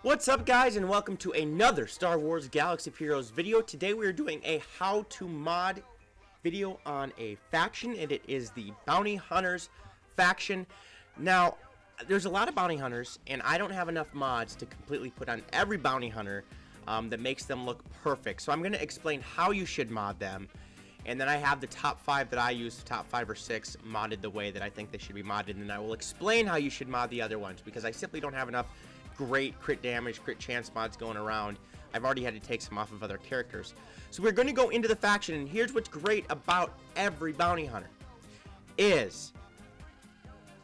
What's up, guys, and welcome to another Star Wars Galaxy of Heroes video. Today we are doing a how to mod video on a faction, and it is the Bounty Hunters faction. Now, there's a lot of bounty hunters, and I don't have enough mods to completely put on every bounty hunter that makes them look perfect. So I'm going to explain how you should mod them, and then I have the top 5 that I use, the top 5 or 6 modded the way that I think they should be modded, and then I will explain how you should mod the other ones, because I simply don't have enough great crit damage, crit chance mods going around. I've already had to take some off of other characters. So we're going to go into the faction, and here's what's great about every bounty hunter is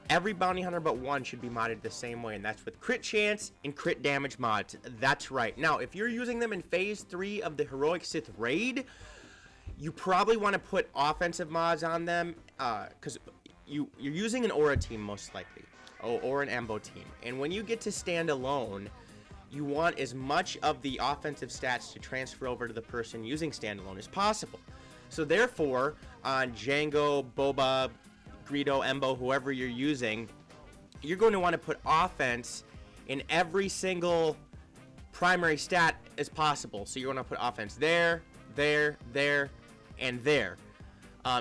every bounty hunter but one should be modded the same way, and that's with crit chance and crit damage mods. That's right. Now, if you're using them in phase 3 of the Heroic Sith raid, you probably want to put offensive mods on them, because you're using an aura team most likely, or an EMBO team, and when you get to stand alone, you want as much of the offensive stats to transfer over to the person using standalone as possible. So therefore, on Django, Boba, Guido, EMBO, whoever you're using, you're going to want to put offense in every single primary stat as possible. So you're going to put offense there, and there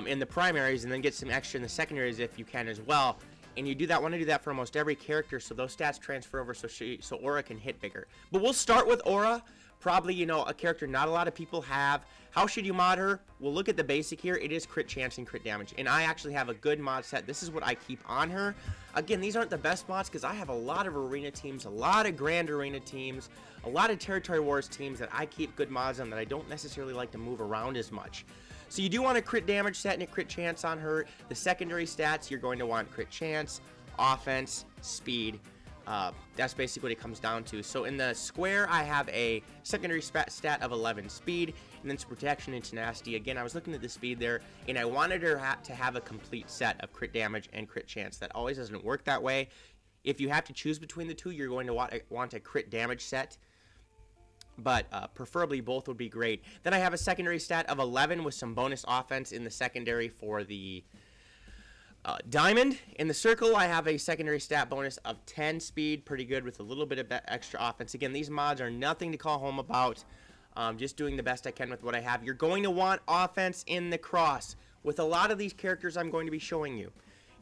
in the primaries, and then get some extra in the secondaries if you can as well. And you want to do that for almost every character, so those stats transfer over so Aura can hit bigger. But we'll start with Aura, probably, a character not a lot of people have. How should you mod her? We'll look at the basic here. It is crit chance and crit damage, and I actually have a good mod set. This is what I keep on her. Again, these aren't the best mods because I have a lot of arena teams, a lot of grand arena teams, a lot of territory wars teams that I keep good mods on that I don't necessarily like to move around as much. So you do want a crit damage set and a crit chance on her. The secondary stats, you're going to want crit chance, offense, speed. That's basically what it comes down to. So in the square, I have a secondary stat of 11 speed, and then some protection and tenacity. Again, I was looking at the speed there, and I wanted her to have a complete set of crit damage and crit chance. That always doesn't work that way. If you have to choose between the two, you're going to want a crit damage set, but preferably both would be great. Then I have a secondary stat of 11 with some bonus offense in the secondary for the diamond. In the circle, I have a secondary stat bonus of 10 speed, pretty good with a little bit of extra offense. Again, these mods are nothing to call home about. Just doing the best I can with what I have. You're going to want offense in the cross. With a lot of these characters I'm going to be showing you,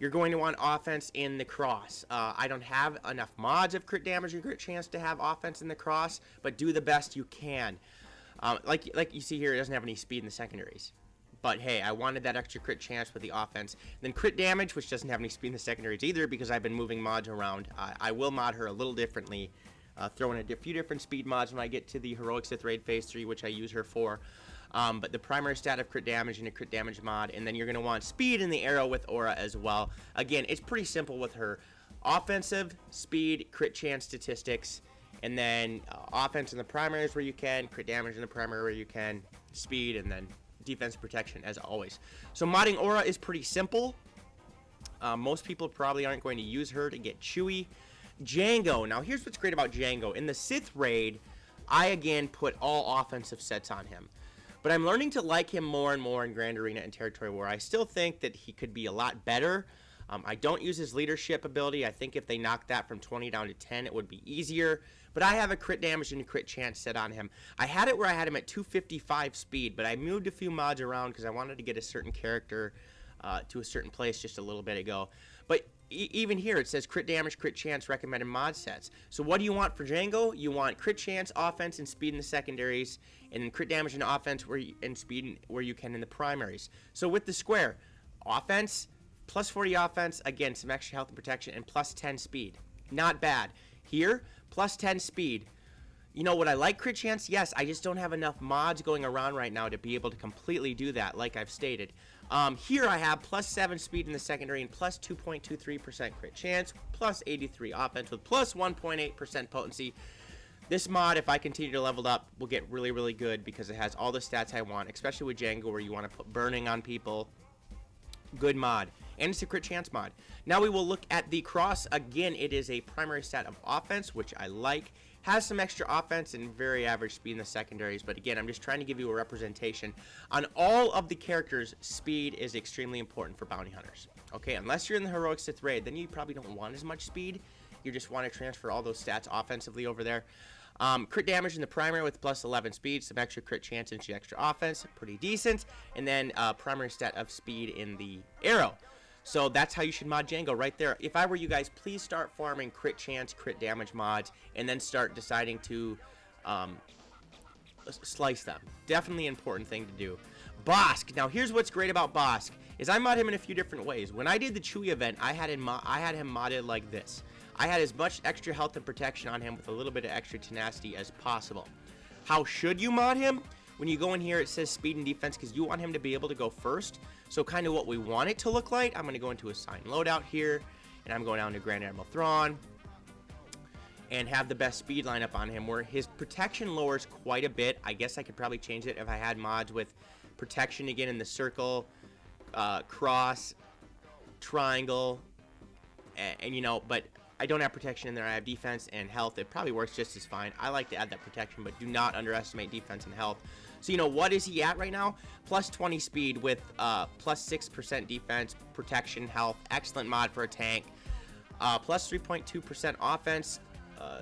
you're going to want offense in the cross. I don't have enough mods of crit damage and crit chance to have offense in the cross, but do the best you can. Like you see here, it doesn't have any speed in the secondaries. But hey, I wanted that extra crit chance with the offense. Then crit damage, which doesn't have any speed in the secondaries either because I've been moving mods around. I will mod her a little differently, throw in a few different speed mods when I get to the Heroic Sith Raid Phase 3, which I use her for. But the primary stat of crit damage and a crit damage mod, and then you're going to want speed in the arrow with Aura as well. Again, it's pretty simple with her. Offensive, speed, crit chance statistics, and then offense in the primaries where you can, crit damage in the primary where you can, speed, and then defense protection as always. So modding Aura is pretty simple. Most people probably aren't going to use her to get Chewie. Django. Now here's what's great about Django. In the Sith raid, I again put all offensive sets on him. But I'm learning to like him more and more in Grand Arena and Territory War. I still think that he could be a lot better. I don't use his leadership ability. I think if they knocked that from 20 down to 10, it would be easier. But I have a crit damage and a crit chance set on him. I had it where I had him at 255 speed, but I moved a few mods around because I wanted to get a certain character to a certain place just a little bit ago. But even here, it says crit damage, crit chance, recommended mod sets. So what do you want for Django? You want crit chance, offense, and speed in the secondaries, and then crit damage and offense and speed where you can in the primaries. So with the square, offense, plus 40 offense, again, some extra health and protection, and plus 10 speed. Not bad. Here, plus 10 speed. You know what I like crit chance? Yes, I just don't have enough mods going around right now to be able to completely do that, like I've stated. Here I have plus 7 speed in the secondary and plus 2.23% crit chance, plus 83 offense with plus 1.8% potency. This mod, if I continue to level up, will get really, really good because it has all the stats I want, especially with Django where you want to put burning on people. Good mod. And it's a crit chance mod. Now we will look at the cross. Again, it is a primary stat of offense, which I like. Has some extra offense and very average speed in the secondaries, but again, I'm just trying to give you a representation. On all of the characters, speed is extremely important for bounty hunters. Okay, unless you're in the Heroic Sith Raid, then you probably don't want as much speed. You just want to transfer all those stats offensively over there. Crit damage in the primary with plus 11 speed, some extra crit chance and extra offense, pretty decent. And then primary stat of speed in the arrow. So that's how you should mod Django right there. If I were you guys, please start farming crit chance, crit damage mods, and then start deciding to slice them. Definitely important thing to do. Bossk. Now here's what's great about Bossk is I mod him in a few different ways. When I did the Chewy event, I had him modded like this. I had as much extra health and protection on him with a little bit of extra tenacity as possible. How should you mod him? When you go in here, it says speed and defense because you want him to be able to go first. So kind of what we want it to look like. I'm going to go into assign loadout here, and I'm going down to Grand Admiral Thrawn and have the best speed lineup on him where his protection lowers quite a bit. I guess I could probably change it if I had mods with protection again in the circle, cross, triangle, and you know, but I don't have protection in there. I have defense and health. It probably works just as fine. I like to add that protection, but do not underestimate defense and health. So, you know, what is he at right now? Plus 20 speed with plus 6% defense, protection, health. Excellent mod for a tank. Plus 3.2% offense,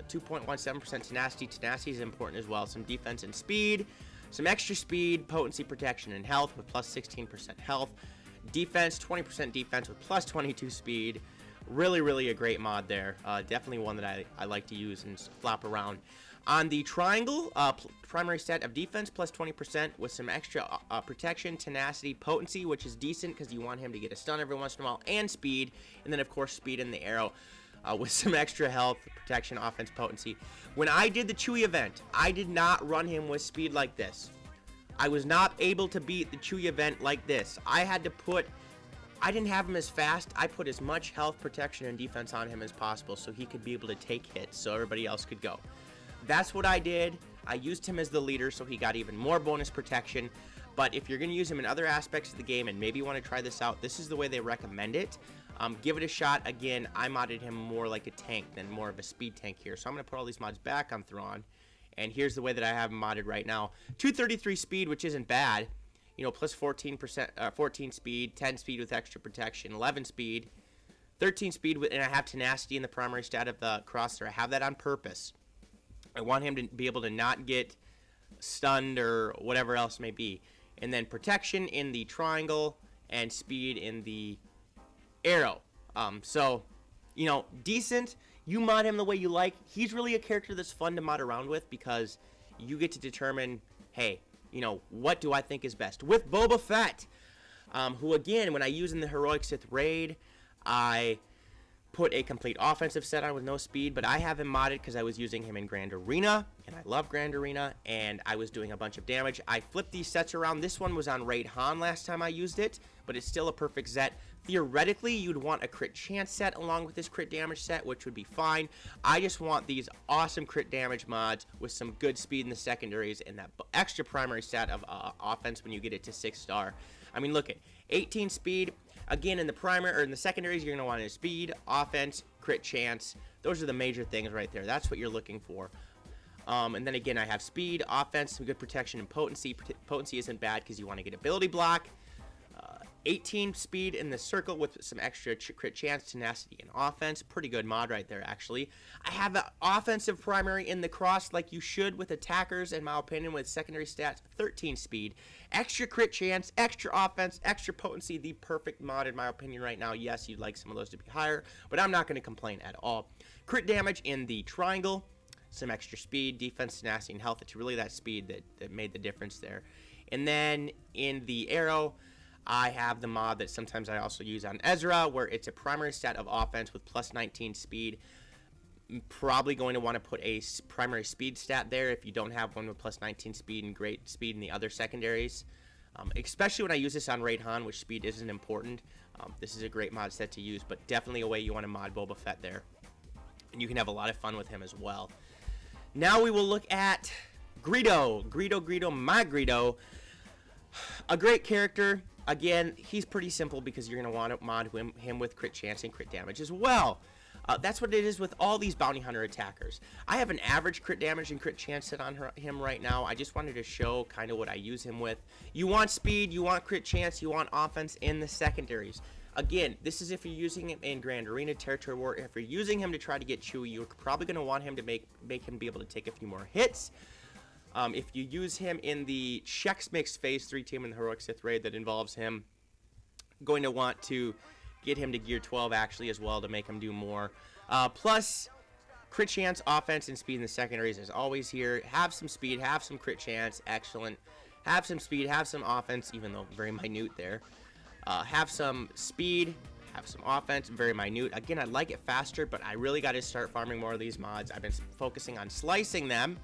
2.17% tenacity. Tenacity is important as well. Some defense and speed. Some extra speed, potency, protection, and health with plus 16% health. Defense, 20% defense with plus 22 speed. Really a great mod there. Definitely one that I like to use and flop around. On the triangle, primary stat of defense plus 20% with some extra protection, tenacity, potency, which is decent because you want him to get a stun every once in a while, and speed. And then, of course, speed in the arrow with some extra health, protection, offense, potency. When I did the Chewy event, I did not run him with speed like this. I was not able to beat the Chewy event like this. I didn't have him as fast. I put as much health, protection, and defense on him as possible so he could be able to take hits so everybody else could go. That's what I did. I used him as the leader so he got even more bonus protection. But if you're going to use him in other aspects of the game and maybe you want to try this out, this is the way they recommend it. Give it a shot. Again, I modded him more like a tank than more of a speed tank here. So I'm going to put all these mods back on Thrawn. And here's the way that I have him modded right now. 233 speed, which isn't bad. You know, plus 14%, 14 speed, 10 speed with extra protection, 11 speed, 13 speed, and I have tenacity in the primary stat of the crosser. I have that on purpose. I want him to be able to not get stunned or whatever else may be. And then protection in the triangle and speed in the arrow. So, you know, decent. You mod him the way you like. He's really a character that's fun to mod around with because you get to determine, hey, you know, what do I think is best? With Boba Fett, who, again, when I use in the Heroic Sith Raid, I put a complete offensive set on with no speed, but I have him modded because I was using him in Grand Arena, and I love Grand Arena, and I was doing a bunch of damage. I flipped these sets around. This one was on Raid Han last time I used it, but it's still a perfect set. Theoretically, you'd want a crit chance set along with this crit damage set, which would be fine. I just want these awesome crit damage mods with some good speed in the secondaries and that extra primary stat of offense when you get it to 6-star. I mean, look at 18 speed. Again, in the primary or in the secondaries, you're going to want a speed, offense, crit chance. Those are the major things right there. That's what you're looking for. And then again, I have speed, offense, some good protection, and potency. Potency isn't bad because you want to get ability block. 18 speed in the circle with some extra crit chance, tenacity, and offense. Pretty good mod right there, actually. I have an offensive primary in the cross like you should with attackers, in my opinion, with secondary stats. 13 speed, extra crit chance, extra offense, extra potency. The perfect mod, in my opinion, right now. Yes, you'd like some of those to be higher, but I'm not going to complain at all. Crit damage in the triangle, some extra speed, defense, tenacity, and health. It's really that speed that made the difference there. And then in the arrow, I have the mod that sometimes I also use on Ezra, where it's a primary stat of offense with plus 19 speed. I'm probably going to want to put a primary speed stat there if you don't have one with plus 19 speed and great speed in the other secondaries. Especially when I use this on Raid Han, which speed isn't important. This is a great mod set to use, but definitely a way you want to mod Boba Fett there. And you can have a lot of fun with him as well. Now we will look at Guido. Guido, my Guido. A great character. Again, he's pretty simple because you're going to want to mod him with crit chance and crit damage as well. That's what it is with all these bounty hunter attackers. I have an average crit damage and crit chance set on him right now. I just wanted to show kind of what I use him with. You want speed, you want crit chance, you want offense in the secondaries. Again, this is if you're using him in Grand Arena, Territory War. If you're using him to try to get Chewy, you're probably going to want him to make him be able to take a few more hits. If you use him in the Chex Mix Phase 3 team in the Heroic Sith Raid that involves him, going to want to get him to Gear 12 actually as well to make him do more. Plus, crit chance, offense, and speed in the secondaries is always here. Have some speed, have some crit chance, excellent. Have some speed, have some offense, even though very minute there. Have some speed, have some offense, very minute. Again, I'd like it faster, but I really got to start farming more of these mods. I've been focusing on slicing them.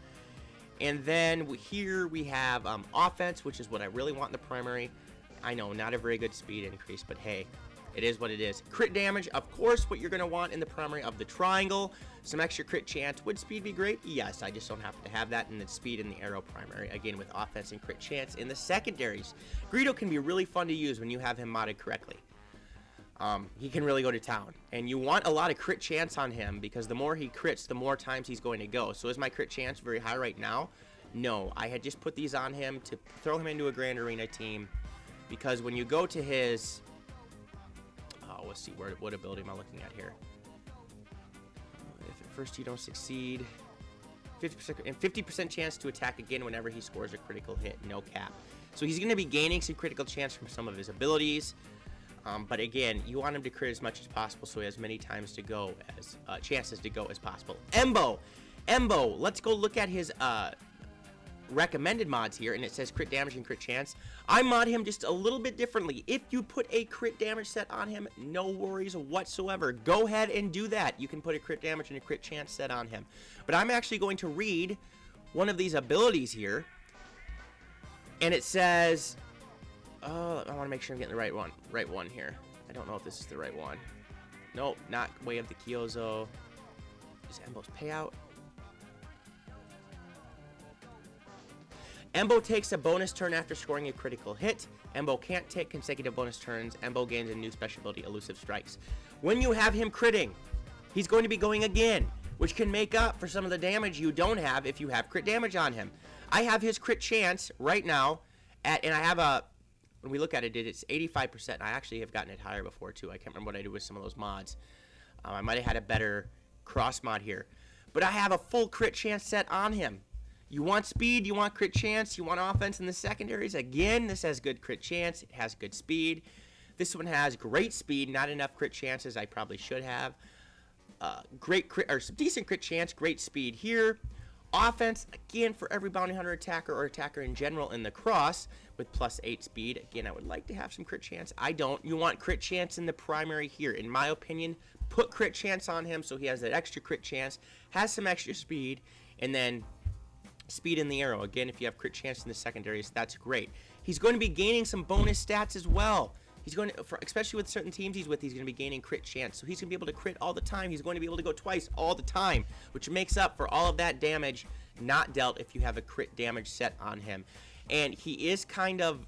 And then here we have offense, which is what I really want in the primary. I know, not a very good speed increase, but hey, it is what it is. Crit damage, of course, what you're going to want in the primary of the triangle. Some extra crit chance. Would speed be great? Yes, I just don't happen to have that in the speed in the arrow primary. Again, with offense and crit chance in the secondaries. Guido can be really fun to use when you have him modded correctly. He can really go to town. And you want a lot of crit chance on him because the more he crits, the more times he's going to go. So is my crit chance very high right now? No, I had just put these on him to throw him into a Grand Arena team because when you go to his... let's see, what ability am I looking at here? If at first you don't succeed, 50% chance to attack again whenever he scores a critical hit, no cap. So he's going to be gaining some critical chance from some of his abilities. But again, you want him to crit as much as possible so he has many times to go as chances to go as possible. EMBO, let's go look at his recommended mods here, and it says crit damage and crit chance. I mod him just a little bit differently. If you put a crit damage set on him, no worries whatsoever. Go ahead and do that. You can put a crit damage and a crit chance set on him. But I'm actually going to read one of these abilities here, and it says, I want to make sure I'm getting the right one here. I don't know if this is the right one. Nope, not Way of the Kyozo. Is EMBO's payout? EMBO takes a bonus turn after scoring a critical hit. EMBO can't take consecutive bonus turns. EMBO gains a new special ability, Elusive Strikes. When you have him critting, he's going to be going again, which can make up for some of the damage you don't have if you have crit damage on him. I have his crit chance right now, and I have a, when we look at it, it's 85%. I actually have gotten it higher before, too. I can't remember what I did with some of those mods. I might have had a better cross mod here. But I have a full crit chance set on him. You want speed, you want crit chance, you want offense in the secondaries. Again, this has good crit chance, it has good speed. This one has great speed, not enough crit chances I probably should have. Great crit, or some decent crit chance, great speed here. Offense, again, for every bounty hunter attacker or attacker in general in the cross with +8 speed. Again, I would like to have some crit chance. I don't. You want crit chance in the primary here. In my opinion, put crit chance on him so he has that extra crit chance, has some extra speed, and then speed in the arrow. Again, if you have crit chance in the secondaries, that's great. He's going to be gaining some bonus stats as well. He's going to, especially with certain teams he's with, he's going to be gaining crit chance. So he's going to be able to crit all the time. He's going to be able to go twice all the time, which makes up for all of that damage not dealt if you have a crit damage set on him. And he is kind of,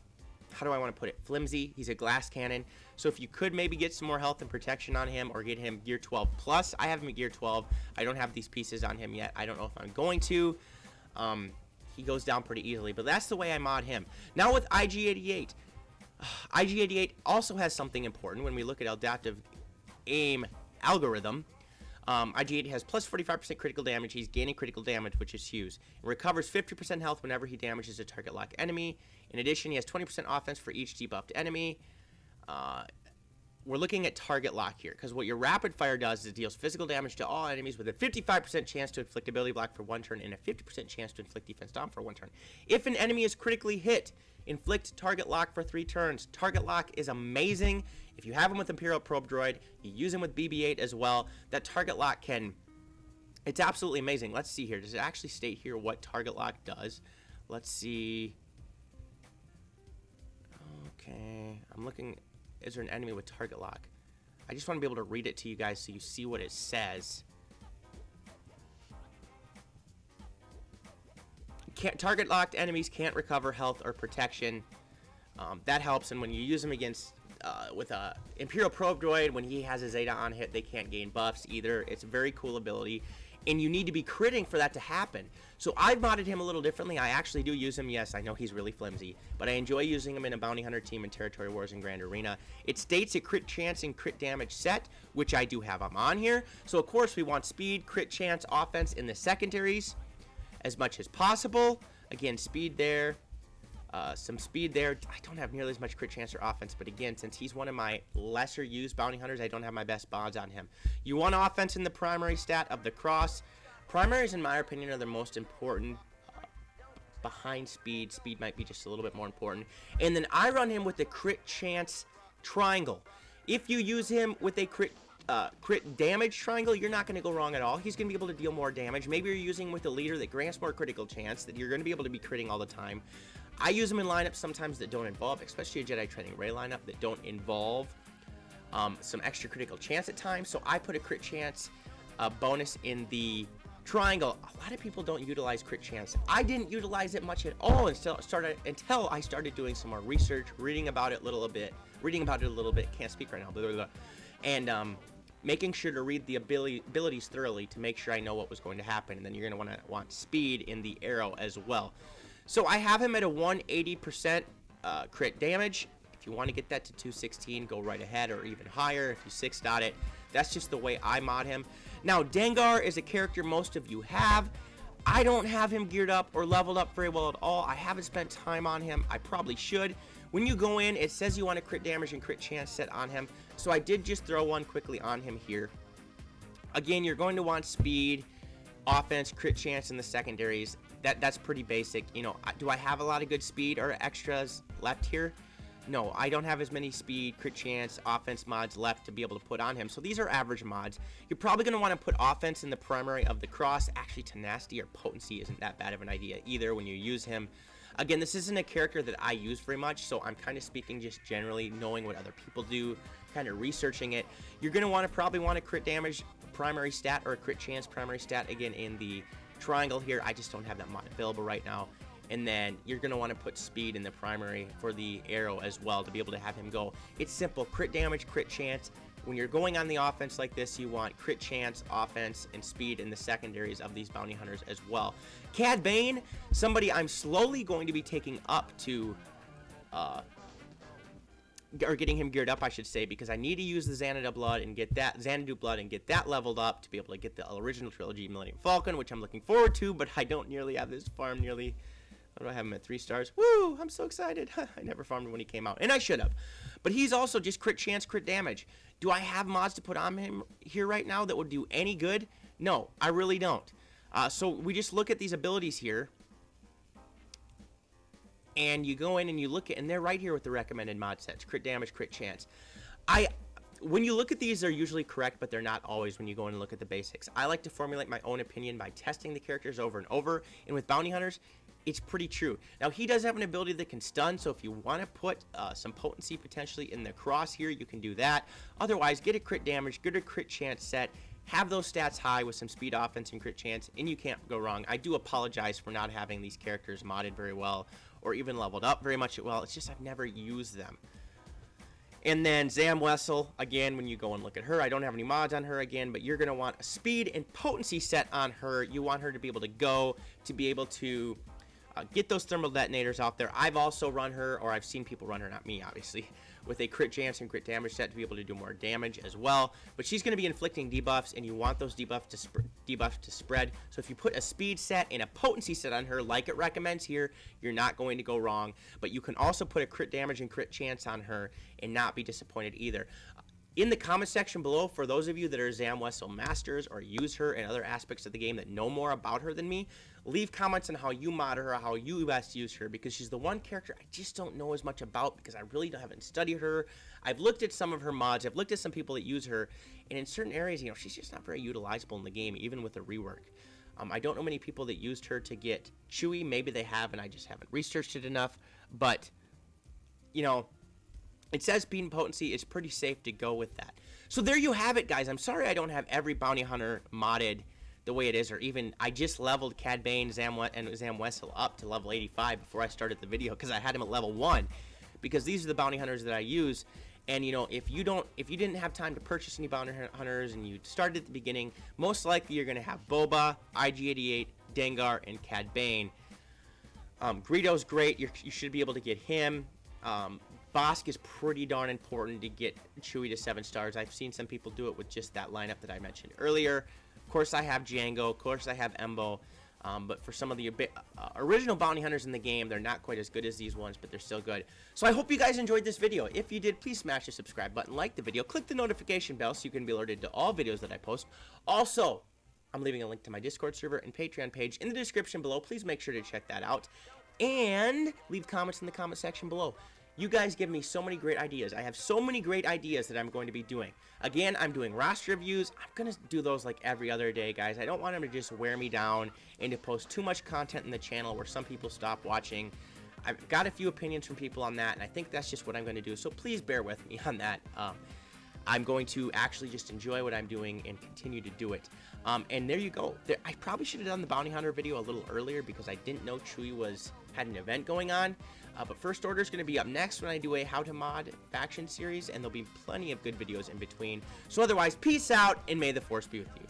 how do I want to put it, flimsy. He's a glass cannon. So if you could maybe get some more health and protection on him or get him Gear 12 plus. I have him at Gear 12. I don't have these pieces on him yet. I don't know if I'm going to. He goes down pretty easily, but that's the way I mod him. Now with IG-88. IG-88 also has something important when we look at adaptive aim algorithm. IG-88 has plus 45% critical damage. He's gaining critical damage, which is huge. It recovers 50% health whenever he damages a target lock enemy. In addition, he has 20% offense for each debuffed enemy. We're looking at target lock here, because what your rapid fire does is it deals physical damage to all enemies with a 55% chance to inflict ability block for 1 turn and a 50% chance to inflict defense down for 1 turn. If an enemy is critically hit, inflict target lock for 3 turns. Target lock is amazing. If you have him with Imperial Probe Droid, you use him with BB-8 as well. That target lock can, it's absolutely amazing. Let's see here. Does it actually state here what target lock does? Let's see. Okay, I'm looking. Is there an enemy with target lock? I just want to be able to read it to you guys so you see what it says. Target locked enemies can't recover health or protection. That helps, and when you use them against with a Imperial Probe Droid, when he has a Zeta on hit, they can't gain buffs either. It's a very cool ability. and you need to be critting for that to happen. So I've modded him a little differently. I actually do use him. Yes, I know he's really flimsy, but I enjoy using him in a bounty hunter team in Territory Wars and Grand Arena. It states a crit chance and crit damage set, which I do have him on here. So of course we want speed, crit chance, offense in the secondaries as much as possible. Again, speed there. Some speed there. I don't have nearly as much crit chance or offense, but again, since he's one of my lesser used bounty hunters, I don't have my best mods on him. You want offense in the primary stat of the cross. Primaries, in my opinion, are the most important behind speed. Speed might be just a little bit more important. And then I run him with the crit chance triangle. If you use him with a crit damage triangle, you're not going to go wrong at all. He's going to be able to deal more damage. Maybe you're using with a leader that grants more critical chance, that you're going to be able to be critting all the time. I use them in lineups sometimes that don't involve, especially a Jedi Training Ray lineup, that don't involve some extra critical chance at times. So I put a crit chance bonus in the triangle. A lot of people don't utilize crit chance. I didn't utilize it much at all until I started doing some more research, reading about it a little bit. Can't speak right now. Blah, blah, blah. And making sure to read the abilities thoroughly to make sure I know what was going to happen. And then you're going to want speed in the arrow as well. So I have him at a 180% crit damage. If you want to get that to 216, go right ahead, or even higher if you 6-dot it. That's just the way I mod him. Now, Dengar is a character most of you have. I don't have him geared up or leveled up very well at all. I haven't spent time on him. I probably should. When you go in, it says you want a crit damage and crit chance set on him. So I did just throw one quickly on him here. Again, you're going to want speed, offense, crit chance in the secondaries. That's pretty basic. You know, do I have a lot of good speed or extras left here? No, I don't have as many speed, crit chance, offense mods left to be able to put on him. So these are average mods. You're probably going to want to put offense in the primary of the cross. Actually, tenacity or potency isn't that bad of an idea either when you use him. Again, this isn't a character that I use very much, so I'm kind of speaking just generally, knowing what other people do, kind of researching it. You're going to probably want a crit damage primary stat or a crit chance primary stat, again, in the triangle here. I just don't have that mod available right now. And then you're going to want to put speed in the primary for the arrow as well to be able to have him go. It's simple. Crit damage, crit chance. When you're going on the offense like this, you want crit chance, offense, and speed in the secondaries of these bounty hunters as well. Cad Bane, somebody I'm slowly going to be taking up to, or getting him geared up, I should say, because I need to use the Xanadu blood and get that leveled up to be able to get the original trilogy Millennium Falcon, which I'm looking forward to, but I don't nearly have this farm nearly. I don't have him at 3 stars. Woo! I'm so excited. I never farmed him when he came out, and I should have. But he's also just crit chance, crit damage. Do I have mods to put on him here right now that would do any good? No, I really don't. So we just look at these abilities here, and you go in and you look at, and they're right here with the recommended mod sets: crit damage, crit chance. When you look at these, they're usually correct, but they're not always when you go in and look at the basics. I like to formulate my own opinion by testing the characters over and over, and with bounty hunters, it's pretty true. Now, he does have an ability that can stun, so if you want to put some potency potentially in the cross here, you can do that. Otherwise, get a crit damage, get a crit chance set, have those stats high with some speed, offense, and crit chance, and you can't go wrong. I do apologize for not having these characters modded very well or even leveled up very much well. It's just I've never used them. And then Zam Wessel, again, when you go and look at her, I don't have any mods on her again, but you're going to want a speed and potency set on her. You want her to be able to go, to be able to get those thermal detonators out there. I've also run her, or I've seen people run her, not me, obviously, with a crit chance and crit damage set to be able to do more damage as well. But she's going to be inflicting debuffs, and you want those debuffs to spread. So if you put a speed set and a potency set on her, like it recommends here, you're not going to go wrong. But you can also put a crit damage and crit chance on her and not be disappointed either. In the comment section below, for those of you that are Zam Wessel masters or use her in other aspects of the game that know more about her than me, leave comments on how you mod her, how you best use her, because she's the one character I just don't know as much about because I really haven't studied her. I've looked at some of her mods, I've looked at some people that use her, and in certain areas, she's just not very utilizable in the game, even with a rework. I don't know many people that used her to get Chewie. Maybe they have, and I just haven't researched it enough, but, it says speed and potency. It's pretty safe to go with that. So there you have it, guys. I'm sorry I don't have every bounty hunter modded the way it is, or even I just leveled Cad Bane and Zam Wessel up to level 85 before I started the video because I had him at level 1, because these are the bounty hunters that I use. And you know, if you didn't have time to purchase any bounty hunters and you started at the beginning, most likely you're gonna have Boba, IG-88, Dengar, and Cad Bane. Guido's great. You should be able to get him. Bossk is pretty darn important to get Chewie to 7 stars. I've seen some people do it with just that lineup that I mentioned earlier. Of course, I have Django. Of course, I have EMBO. But for some of the original bounty hunters in the game, they're not quite as good as these ones, but they're still good. So I hope you guys enjoyed this video. If you did, please smash the subscribe button, like the video, click the notification bell so you can be alerted to all videos that I post. Also, I'm leaving a link to my Discord server and Patreon page in the description below. Please make sure to check that out. And leave comments in the comment section below. You guys give me so many great ideas. I have so many great ideas that I'm going to be doing. Again, I'm doing roster reviews. I'm going to do those like every other day, guys. I don't want them to just wear me down and to post too much content in the channel where some people stop watching. I've got a few opinions from people on that, and I think that's just what I'm going to do. So please bear with me on that. I'm going to actually just enjoy what I'm doing and continue to do it. And there you go. I probably should have done the Bounty Hunter video a little earlier because I didn't know Chewie had an event going on. But First Order is going to be up next when I do a How to Mod faction series, and there'll be plenty of good videos in between. So otherwise, peace out, and may the Force be with you.